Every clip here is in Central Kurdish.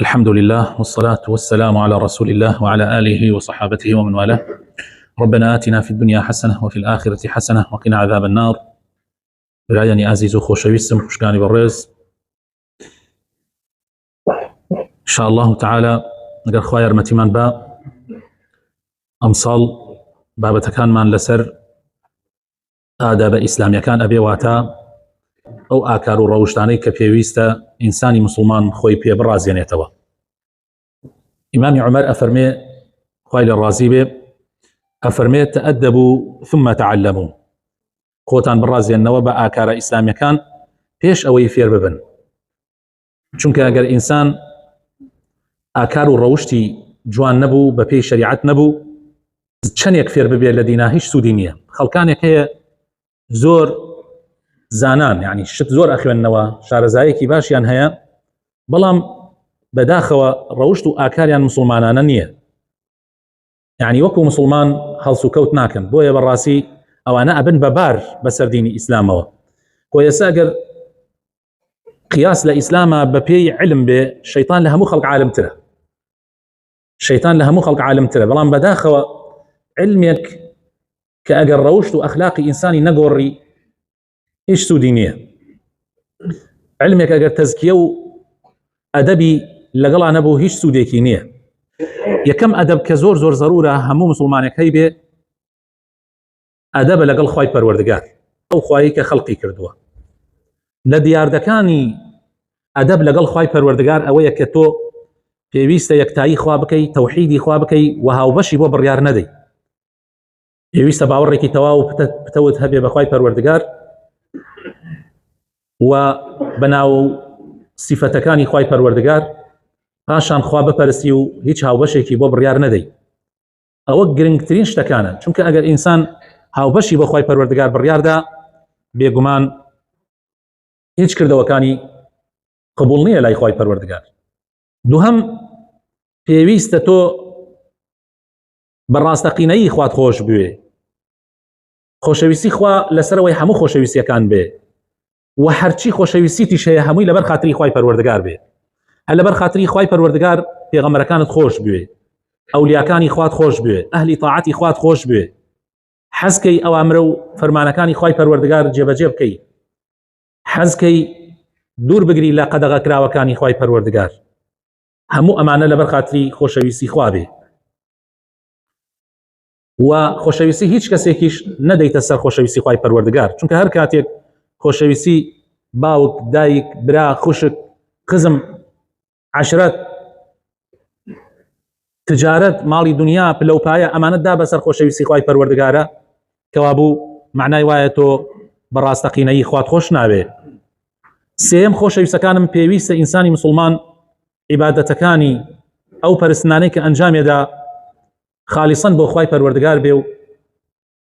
الحمد لله والصلاة والسلام على رسول الله وعلى آله وصحابته ومن والاه. ربنا آتنا في الدنيا حسنة وفي الآخرة حسنة وقنا عذاب النار. برایانی عزیز و خۆشەویستم خوشکانی بەڕێز، إن شاء الله تعالى ئەگەر خوا یارمەتیمان بە ئەمساڵ بابەتەکانمان لەسەر ئادابە ئیسلامیەکان ئەبێ، واتە ئەو ئاکار و ڕەوشتانەی کە پێویستە ئینسانی مسلمان خۆی پێ بڕازێنێتەوە. ئیمامی عومەر ئەفەرمێ خوای لە ڕازی بێ، ئەفەرمێ تەئەدەبوا ثم تعلموا، خۆتان بڕازێنەوە بە ئاکارە ئیسلامیەکان پێش ئەوەی فێر ببن، چونکە ئەگەر ئینسان ئاکار و ڕەوشتی جوان نەبوو، بە پێی شەریعەت نەبوو، چەندێک فێر ببێت لە دینا هیچ سوودی نییە. خەڵکانێک هەیە زۆر زانان، یعنی شت زۆر ئەخوێننەوە، شارەزایەکی باشیان هەیە، بەڵام بەداخەوە ڕەوشت و ئاکاریان مسلمانانە نییە، یعنی وەکو مسلمان هەڵس و کەوت ناکەن. بۆیە بەڕاستی ئەوانە ئەبن بەبار بەسەر دینی ئیسلامەوە. خۆ ئێستا ئەگەر قیاس لە ئیسلامە بە پێی علم بێ، شەیطان لە هەموو خەڵک عالمترە، شەیطان لە هەموو خەڵک عالمترە، بەڵام بەداخەوە علمێک کە ئەگەر ڕەوشت و ئەخلاقی ئینسانی نەگۆڕی هیچ سوودی نییە. علمێک ئەگەر تەزکیە و ئەدەبی لەگەڵا نەبوو هیچ سوودێکی نییە. یەکەم ئەدەب کە زۆر زۆر زەرورە هەموو مسلمانێک هەی بێ، ئەدەبە لەگەڵ خوای پەروەردگار، ئەو خوایی کە خەڵقی کردووە. لە دیاردەکانی ئەدەب لەگەڵ خوای پەروەردگار ئەوەیە کە تۆ پێویستە یەکتایی خوا بکەی، تەوحیدی خوا بکەی و هاوبەشی بۆ بڕیار نەدەی. پێویستە باوەڕێکی تەواو پتەوت هەبێ بە خوای پەروەردگار و بەناو سیفەتەکانی خوای پەروەردگار، پاشان خوا بپەرستی و هیچ هاوبەشێکی بۆ بڕیار نەدەی. ئەوە گرنگترین شتەکانە، چونکە ئەگەر ئینسان هاوبەشی بۆ خوای پەروەردگار بڕیاردا، بێگومان هیچ کردەوەکانی قبول نییە لای خوای پەروەردگار. دووهەم، پێویستە تۆ بەڕاستەقینەیی خوات خۆش بوێ، خۆشەویستی خوا لەسەرەوەی هەموو خۆشەویستیەکان بێ، و هەرچی خۆشەویستیش هەیە هەمووی لەبەر خاتری خوای پەروەردگار بێ. هەر لەبەر خاتری خوای پەروەردگار پێغەمبەرەکانت خۆش بوێ، ئەولیاکانی خوات خۆش بوێ، ئەهلی تاعەتی خوات خۆش بوێ، حەزکەی ئەوامرە و فەرمانەکانی خوای پەروەردگار جێبەجێ بکەی، حەزکەی دوور بگری لە قەدەغە کراوەکانی خوای پەروەردگار. هەموو ئەمانە لەبەر خاتری خۆشەویستی خوا بێ. و خۆشەویستی هیچ کەسێکیش نەدەیتە سەر خۆشەویستی خوای پەروەردگار، چونکە هەر کاتێک خۆشەویستی باوک، دایک، برا، خوشک، قزم، عەشرەت، تجارەت، ماڵی دنیا، پلەپایە، ئەمانە دا بەسەر خۆشەویستی خوای پەروەردگارە، کەوا بوو معنای وایە تۆ بەڕاستەقینەیی خوات خۆش ناوێ. سێم، خۆشەویستەکانم پێویستە ئینسانی مسلمان عیبادەتەکانی ئەو پەرستنانەی کە ئەنجامێدا خالیسەن بۆ خوای پەروەردگار بێ و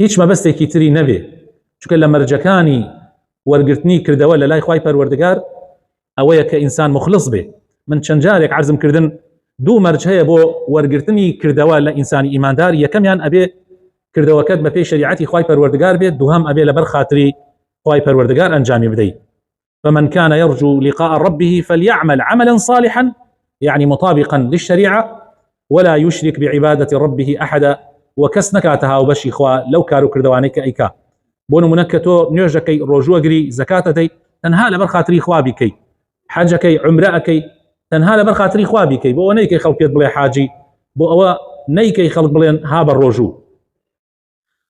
هیچ مەبەستێکی تری نەبێ، چونکە لە مەرجەکانی وەرگرتنی کردەوە لە لای خوای پەروەردگار ئەوەیە کە ئینسان مخلص بێ. من چەند جارێک عەرزم کردن دوو مەرج هەیە بۆ وەرگرتنی کردەوە لە ئینسانی ئیماندار. یەکەمیان ئەبێ کردەوەکەت بە پێی شەریعەتی خوای پەروەردگار بێت، دووهەم ئەبێ لەبەر خاتری خوای پەروەردگار ئەنجامی بدەیت. فمن كان يرجو لقاء ربه فليعمل عملا صالحا يعني مطابقا للشريعة ولا يشرك بعبادة ربه أحدا. وكس نكاتها وبشي خوا لو كارو كردوانيك أيكا بونو منكتو نيوجكي روجوغري زكاتتي تنها لبر خاطري خوابكي، حجكي عمرأكي تنها لبر خاطري خوابكي، بو نيكي خلق بلي حاجي، بو أو نيكي خلق بلين هابر روجو.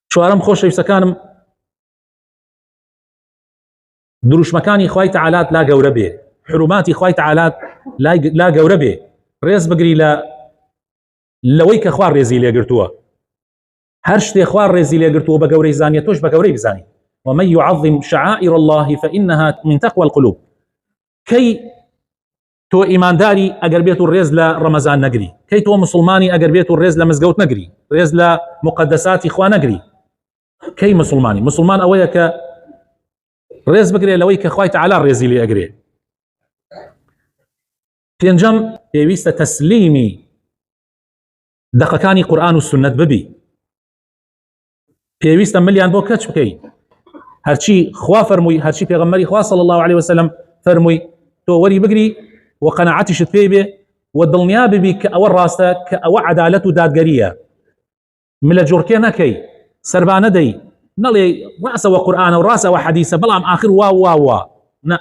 شوارم خوش يسكانم دروش مكاني خوای تعالات لا گەورە بێ، حروماتی خوای تعالات لا گەورە بێ، ڕێز بگری لەوەی کە خوار ڕێزی لێگرتووە. هەر شتێ خوار ڕێزی لێگرتووە بە گەورەی زانیە، تۆش بە گەورەی بزانی. ومن يعظم شعائر الله فإنها من تقوى القلوب. کەی تۆ ئیمانداری ئەگەر بێت و ڕێز لە ڕەمەزان نەگری، کەی تۆ مسلمانی ئەگەر بێت و ڕێز لە مزگەوت نەگری، ڕێز لە مقدساتی خوا نەگری. کەی مسلمانی؟ مسلمان ئەوەیە کە ڕێز بگرێ لەوەی کە خوای تعالی ڕێزی لێ ئەگرێ. پێنجەم، پێویستە تەسلیمی دەقەکانی قورئان و سنت ببی، پێویستە ملیان بۆ کەچ بکەی. هەرچی خوا فەرمووی، هەرچی پێغەمبەری خوا صلی الله عليه وسلم فەرمووی، تۆ وەری بگری و قەناعەتیشت پێی بێ ودڵنیا ببی کە ئەوە ڕاستە کە ئەوە عەدالەت و دادگەریە ملە جوڕکێ نەکەی سەربا نەدەی نەڵێ ڕاستەوە قورئانە و ڕاستەوە حەدیثە بەڵام ئاخر وا نە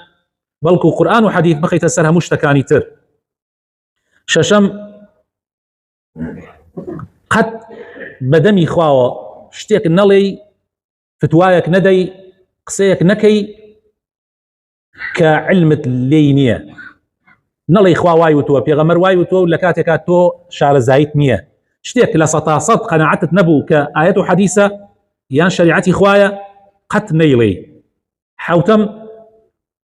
بەڵکو قورئان و حەدیث بخەیتە سەر هەموو شتەکانی تر. شەشەم قەت بەدەمی خواوە شتێک نەڵێی فتوایەک نەدەی قسەیەک نەکەی کە علمت لێی نییە نەڵێی خوا وای وتووە پێغەمبەر وای وتووە و لە کاتێکا تۆ شارەزایت نییە شتێک لە سەتا سەد قەناعەتت نەبوو کە ئایەت و حەدیثە یان شەریعەتی خوایە قەت نەیڵێی. حەوتەم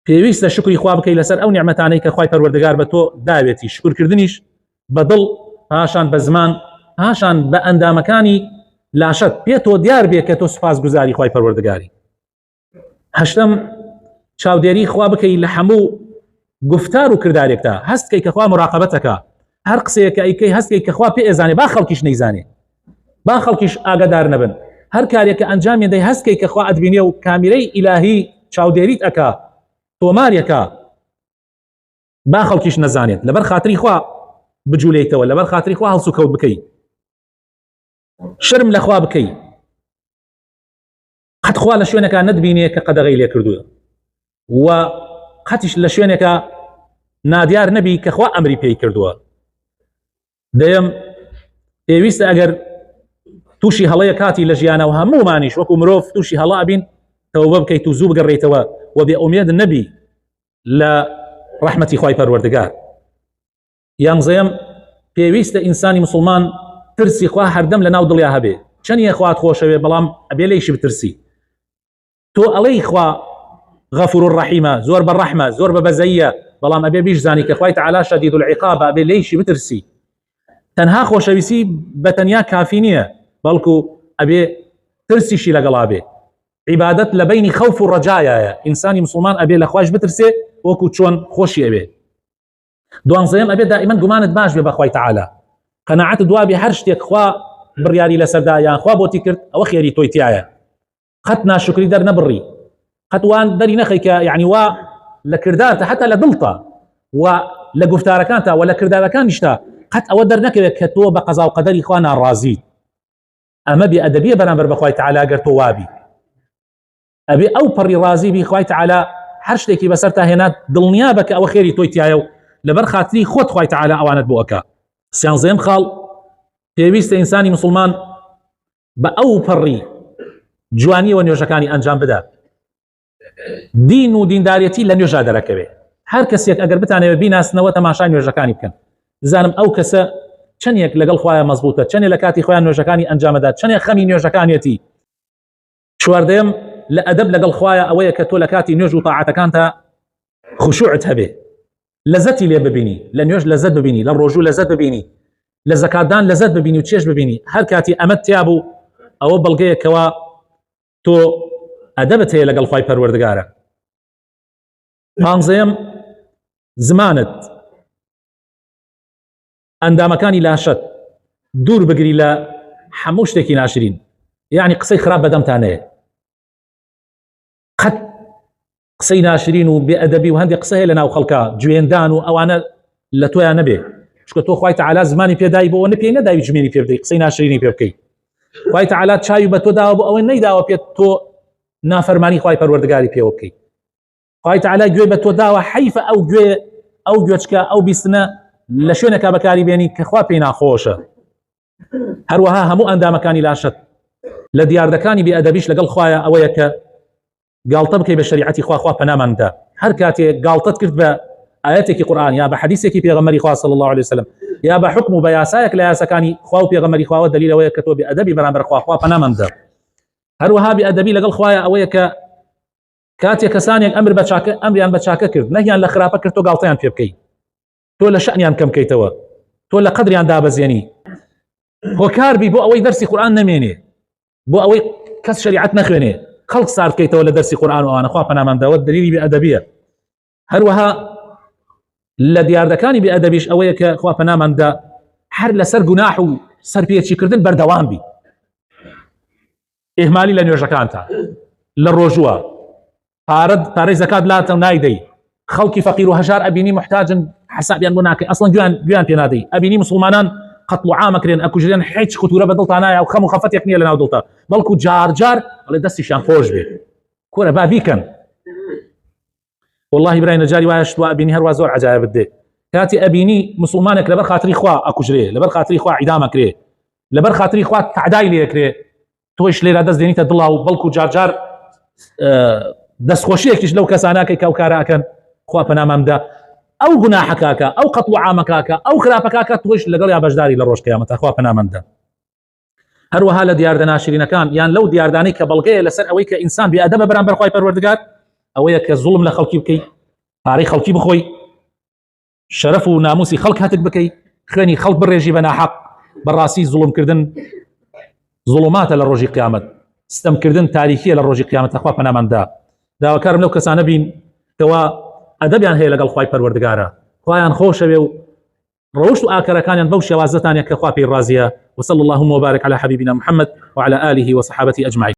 پێویستە شکری خوا بکەی لەسەر ئەو نیعمەتانەی کە خوای پەروەردگار بە تۆ داوێتی شکرکردنیش بە دڵ پاشان بە زمان پاشان بە ئەندامەکانی لاشت پێ تۆ دیار بێ کە تۆ سوپاسگوزاری خوای پەروەردگاری. هەشتم چاودێری خوا بکەی لە هەموو گفتار و کردارێکدا هەستکەی کە خوا مراقەبەتەکە هەر قسەیەکە ئەیکەی هەستکەی کە خوا پێ ئێزانێ با خەڵکیش نەیزانێ با خەڵکیش ئاگادار نەبن هەر کارێکە ئەنجامی دەی هەستکەی کە خوا ئەدبینێ و کامیرەی ئیلاهی چاودێریت ئەکا تۆماریەکە با خەڵکیش نەزانێت لەبەر خاتری خوا بجوولێتەوە لەبەر خاتری خوا هەڵسو کەوت بکەی شرم لە خوا بکەی قەت خوا لە شوێنێکە نەتبینێ کە قەدەغەی لێ کردووە و قەتیش لە شوێنێکە نادیار نەبی کە خوا ئەمری پێی کردووە. دەیەم پێویستە ئەگەر تووشی هەڵەیە کاتی لە ژیانەوە هەمومانیش وەکو مرۆڤ تووشی هەڵا ئەبین تەوبە بکەیت و زوو بگەڕێیتەوە و بێ ئومێد نەبی لە ڕەحمەتی خوای پەروەردگار. یانزەیەم پێویستە ئینسانی مسلمان ترسی خوا هەردەم لە ناو دڵیا هەبێ چەندیە خوات خۆشەوێ بەڵام ئەبێ لەیشی بترسی تۆ ئەڵەی خوا غەفور الرحیمە زۆر بەڕەحمە زۆر بەبەزەیە بەڵام ئەبێ بیشزانی کە خوای تەعالا شەدید العقابە ئەبێ لەیشی بترسی تەنها خۆشەویستی بەتەنیا کافی نییە بەڵکو ئەبێ ترسیشی لەگەڵا بێ عیبادەت لە بینی خەوف و ڕەجایە ئینسانی مسلمان ئەبێ لە خوایش بترسێ وەکو چۆن خۆشی ئەبێ. دوانزەیەم ئەبێ دائیمەن گومانت باش بێ بە خوای تەعالا قەناعەت دوابێ هەر شتێک خوا بڕیاری لەسەردا یان خوا بۆتی کرد ئەوە خێری تۆی تایە قەت ناشکری دەرنەبڕی قەت وان دەری نەخەی کە یعنی وا لە کردارتە حتا لە دڵتە و لە گفتارەکانتە و لە کردارەکانیشتا قەت ئەوە دەرنەکەوێت کە تۆ بە قەزا و قەدەری خوا ناڕازیت ئەمە بێئەدەبیە بەرامبەر بە خوای تەعالا گەر تۆ وابی ئەبێ ئەو پەڕی ڕازی بی خوای تەعالا هەر شتێکی بەسەر تا هێنات دڵنیا بە کە ئەوە خێری تۆی تایە و لەبەر خاتری خۆت خوای تەعالا ئەوانت بۆ ئەکا. سیانزەیەم خاڵ پێویستە ئینسانی مسلمان بە ئەو پەڕی جوانیەوە نوێژەکانی ئەنجام بدات دین و دیندارەتی لە نوێژا دەرەکەوێ هەر کەسێک ئەگەر بتانەوێت بیناسنەوە تەماشای نوێژەکانی بکەن زانم ئەو کەسە چەندێک لەگەڵ خوایە مەزبوطە چەندێک لە کاتی خۆیان نوێژەکانی ئەنجامەدات چەندێک خەمی نوێژەکانیەتی. چواردەیەم لە ئەدەب لەگەڵ خوایە ئەوەیە کە تۆ لە کاتی نوێژ و تاعاتەکانتە خوشوعت هەبێ لەزەتی لێ ببینی لە نوێژ لەزەت ببینی لە ڕۆژوو لەزەت ببینی لە زەکاتدان لەزەت ببینی و چێش ببینی هەر کاتی ئەمەت تیا بوو ئەوە بەڵگەیەکەوە تۆ ئەدەبت هەیە لەگەڵ خوای پەروەردگارە. پانزەیەم زمانت ئەندامەکانی لاشت دوور بگری لە هەموو شتێکی ناشرین یعنی قسەی خراپ بەدەمتانەیە قەت قسەی ناشرین و بێئەدەبی و هەندێک قسە هەیە لە ناو خەڵکا گوێندان و ئەوانە لە تۆیان نەبێ چونکە تۆ خوای تەعالا زمانی پێدای بۆ ئەوە پێی نەداوی جمێنی پێ بدەی قسەی ناشرینی پێ بکەی خوای تەعالا چاوی بە تۆ داوە بۆ ئەوەی نەیداوە پێت تۆ نافەرمانی خوای پەروەردگاری پێوە بکەی خوای تەعالا گوێ بە تۆ داوە حەیفە ئەو گوێچکە ئەو بیستنە لە شوێنێکا بەکاری بێنی کە خوا پێی ناخۆشە. هەروەها هەموو ئەندامەکانی لاشت لە دیاردەکانی بێئەدەبیش لەگەڵ خوایە ئەوەیە کە گاڵتە بکەی بە شەریعەتی خوا پەناماندا هەر کاتێک گاڵتەت کرد بە ئاەتێکی قورئان یا بە حەدیثێکی پێغەمبەری خوا صلی الله عليه وسلم یا بە حکم و بە یاسایەک لە یاساکانی خوا و پێغەمبەری خواوە دلیل ئەوەیە کە تۆ بێئەدەبی بەرامبەر خوا پەناماندا. هەروەها بێئەدەبی لەگەڵ خوایە ئەوەیە کە کاتێک کەسانێک ئەمریان بە چاکە کرد نەهیان لە خراپە کرد تۆ گاڵتەیان پێ بکەی تۆ لە شەئنیان کەم بکەیتەوە تۆ لە قەدریان دابەزێنی هۆکاربی بۆ ئەوەی دەرسی قورئان نەمێنێ بۆ ئەوەی کەس شەریعەت نەخوێنێ خەڵک سارد بکەیتەوە لە دەرسی قورئان و ئەوانە خوا پەنامانداوە دلیلی بێئەدەبیە. هەروەها لە دیاردەکانی بێئەدەبیش ئەوەیە کە خوا پەناماندا هەر لەسەر گوناح و سەرپێچیکردن بەردەوام بی ئێهمالی لە نوێژەکانتە لە ڕۆژووە پارەی زەکات لاتە نایدەی خەڵکی فەقیر و هەژار ئەبینی محتاجن حسابیان بۆ ناکەی ئەسڵەن گویان پێ نادەی ئەبینی مسلمانان قەتڵ و عامەکرێن ئەکوژرێن هیچ قوتورە بەدڵتان نایە و خەم و خەفەتێک نییە لەناو دڵتە بەڵکو جار جار ئەڵێ دەستیشان خۆش بێ کۆرە با بیکەن والله برای نەجاری وایە شتوە ئەبینی هەروە زۆر عەجایب دێ کاتی ئەبینی مسلمانێک لەبەر خاتری خوا ئەکوژرێ لەبەر خاتری خوا عیدامەکرێ لەبەر خاتری خوا تعدای لێکرێ تۆش لێرە دەست دێنیتە دڵا و بەڵکو جار جار دەستخۆشیەکیش لەو کەساناکەی کە ئەو کارە ئەکەن خوا پەنامەمدا ئەو گوناحەکەکە ئەو قەتڵ و عامەکەکە ئەو خراپەکەکە تۆش لەگەڵ یا بەشداری لە ڕۆژ قیامەتە خوا پەنامەمدا هەروەها لە دیاردە ناشرینەکان یان لەو دیاردانەی کە بەڵگەیە لەسەر ئەوەی کە ئینسان بێئەدەبە بەرامبەر خوای پەروەردگار ئەوەیە کە زوڵم لە خەڵکی بکەی پارەی خەڵکی بخۆی شەرەف و ناموسی خەڵک هەتک بکەی خوێنی خەڵک بڕێژی بە ناحەق بەڕاستی زوڵمکردن زوڵماتە لە ڕۆژی قیامەت ستەمکردن تاریکیە لە ڕۆژی قیامەتە خوا پەنامەمدا داواکارم لەو کەسانە بین کەوا ئەدەبیان هەیە لەگەڵ خوای پەروەردگارە خوایان خۆشەوێ و ڕۆشت و ئاکەرەکانیان بەو شێوازەتانە کە خوا پێی ڕازیە وصلى اللهم وبارك على حبيبنا محمد وعلى آله وصحابته أجمعين